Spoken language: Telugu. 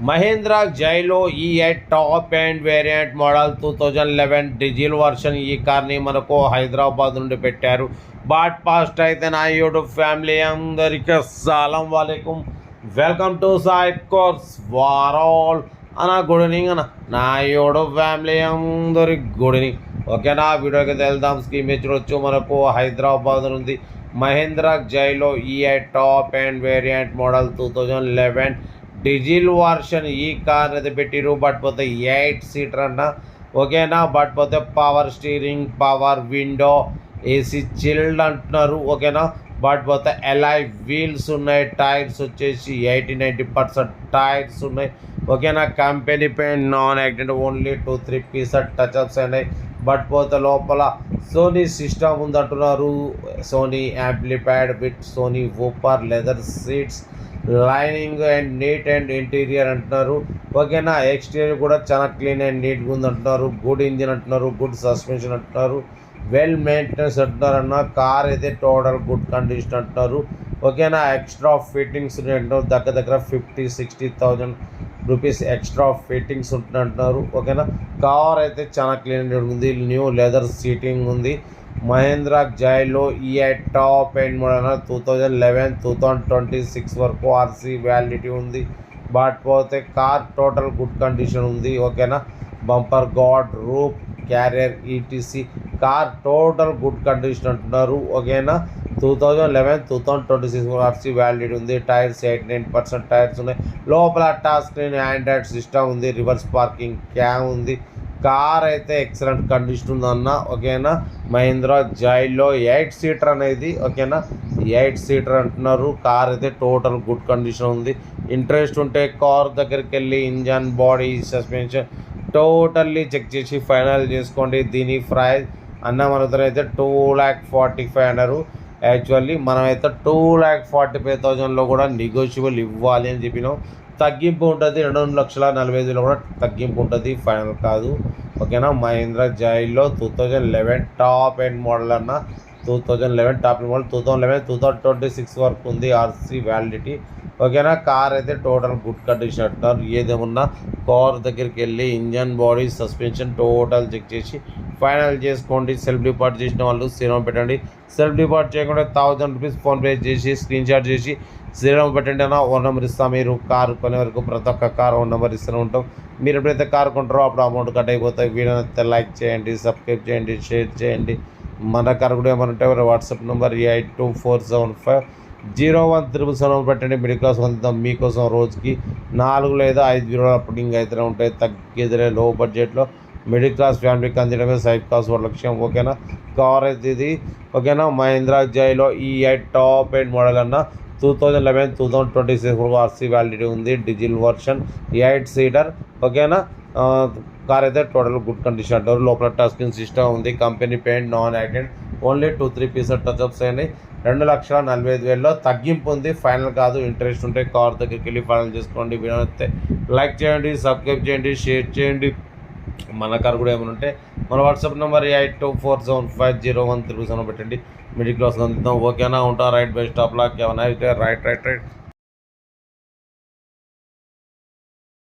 Mahindra Xylo E eight top and variant model 2011 diesel version. ఈ కార్ని మనకు హైదరాబాద్ నుండి పెట్టారు. బాట్ పాస్ట్ అయితే నా యూట్యూబ్ ఫ్యామిలీ అందరికీ అస్సలం వాలేకుం. వెల్కమ్ టు సాయి కోర్స్ వారాల్ అన్న. గుడ్ ఈవినింగ్ అన్న. నా యూట్యూబ్ ఫ్యామిలీ అందరికి గుడ్ ఈవినింగ్. ఓకేనా, వీడియోకి వెళ్దాం. స్కీమ్ చూడొచ్చు, మనకు హైదరాబాద్ నుండి Mahindra Xylo E eight top and variant model 2011 diesel version. ఈ కార్ అయితే పెట్టిరు. బట్ పోతే 8 సీటర్ అన్న. ఓకేనా, బట్ పోతే power steering, power window, AC chilled అంటున్నారు. ఓకేనా, బట్ పోతే ఎలాయ్ వీల్స్ ఉన్నాయి. టైర్స్ వచ్చేసి 80-90% టైర్స్ ఉన్నాయి. ఓకేనా, company paint, non accident, only 2-3 pieces touch ups అయినాయి. బట్ పోతే లోపల సోనీ సిస్టమ్ ఉందంటున్నారు. Sony amplified with Sony woofer, leather seats, lining and neat and interior అంటున్నారు. ఓకేనా, ఎక్స్టీరియర్ కూడా చాలా క్లీన్ అండ్ నీట్గా ఉంది అంటున్నారు. గుడ్ ఇంజిన్ అంటున్నారు, గుడ్ సస్పెన్షన్ అంటున్నారు, వెల్ మెయింటెనెన్స్ అంటున్నారు అన్న. కార్ అయితే టోటల్ గుడ్ కండిషన్ అంటున్నారు. ఓకేనా, ఎక్స్ట్రా ఫిట్టింగ్స్ అంటున్నారు. దగ్గర 50-60,000 రూపీస్ ఎక్స్ట్రా ఫిట్టింగ్స్ ఉంటున్నారు. ఓకేనా, కార్ అయితే చాలా క్లీన్ ఉంది. న్యూ లెదర్ సీటింగ్ ఉంది. Mahindra Xylo E eight top and model 2011-2026 వరకు ఆర్సీ వ్యాలిడిటీ ఉంది. బట్ పోతే కార్ టోటల్ గుడ్ కండిషన్ ఉంది. ఓకేనా, bumper guard, roof, carrier, ETC car total good condition అంటున్నారు. ఓకేనా, 2011-2026 ఆర్సీ వ్యాలిడిటీ ఉంది. టైర్స్ 89% టైర్స్ ఉన్నాయి. లోపల టచ్ స్క్రీన్, ఆండ్రాయిడ్ సిస్టమ్ ఉంది. రివర్స్ పార్కింగ్ క్యామ్ ఉంది. కార్ అయితే ఎక్సలెంట్ కండిషన్ ఉందన్న. ఓకేనా, మహీంద్రా జైలో 8 సీటర్ అనేది. ఓకేనా, 8 సీటర్ అంటున్నారు. కార్ అయితే టోటల్ గుడ్ కండిషన్ ఉంది. ఇంట్రెస్ట్ ఉంటే కార్ దగ్గరికి వెళ్ళి engine, body, suspension totally check చేసి ఫైనల్ చేసుకోండి. దీని ప్రైస్ అన్న మన దగ్గర అయితే 2,45,000 అన్నారు. యాక్చువల్లీ మనమైతే 2,45,000లో కూడా నెగోషియబుల్ ఇవ్వాలి అని చెప్పినాం. తగ్గింపు ఉంటుంది. 2,40,45,000 కూడా తగ్గింపు ఉంటుంది, ఫైనల్ కాదు. ఓకేనా, మహేంద్ర జైల్లో 2011 టాప్ అండ్ మోడల్ అన్న. 2011 టాప్ అండ్ మోడల్ 2011-2026 వరకు ఉంది ఆర్సీ వ్యాలిడిటీ. ఓకేనా, కార్ అయితే టోటల్ గుడ్ కండిషన్ అంటున్నారు. ఏదేమన్నా కార్ దగ్గరికి వెళ్ళి engine, body, suspension total check చేసి ఫైనల్ చేసుకోండి. సెల్ఫ్ డిపార్ట్ చేసిన వాళ్ళు సీరం పెట్టండి. సెల్ఫ్ డిపార్ట్ చేయకుండా 1,000 రూపీస్ ఫోన్పే చేసి స్క్రీన్ షాట్ చేసి సీరం పెట్టండి అన్న. 1 నెంబర్ ఇస్తాం. మీరు కారు కొనే వరకు ప్రతి ఒక్క కార్ 1 నెంబర్ ఇస్తూనే ఉంటాం. మీరు ఎప్పుడైతే కారు కొంటారో అప్పుడు అమౌంట్ కట్ అయిపోతాయి. వీడియో అయితే లైక్ చేయండి, సబ్స్క్రైబ్ చేయండి, షేర్ చేయండి. మన కారు కూడా ఏమంటే వాట్సాప్ నెంబర్ 8247501377 పెట్టండి. మిడిల్ క్లాస్ పొందుతాం మీకోసం. రోజుకి 4 లేదా 5 వీడియోలు అప్లోడింగ్ అయితే ఉంటాయి. తగ్గేదిలే, లో బడ్జెట్లో మిడిల్ క్లాస్ ఫ్యామిలీకి అందించడమే సైడ్ కాస్ట్ లక్ష్యం. ఓకేనా, కార్ అయితే ఇది. ఓకేనా, Mahindra Xylo E eight top and model అన్న. 2011-2026 ఆర్సీ వ్యాలిడిటీ ఉంది. Diesel version, 8 seater. ఓకేనా, కార్ అయితే టోటల్ గుడ్ కండిషన్ అంటారు. లోపల టచ్ స్క్రీన్ సిస్టమ్ ఉంది. Company paint, non accident, only 2-3 pieces touch ups అయినాయి. 2,45,000లో తగ్గింపు ఉంది, ఫైనల్ కాదు. ఇంట్రెస్ట్ ఉంటే కార్ దగ్గరికి వెళ్ళి ఫైనల్ చేసుకోండి. వీడియో అయితే లైక్ చేయండి, సబ్స్క్రైబ్ చేయండి, షేర్ చేయండి. మన కార్ కూడా ఏమైనా ఉంటే మన వాట్సాప్ నెంబర్ 8247501377 పెట్టండి. మిడిల్ క్లాస్ అందిద్దాం. ఓకేనా, ఉంటా. రైట్ బై స్టాప్ లాక్ ఏమైనా అయితే రైట్.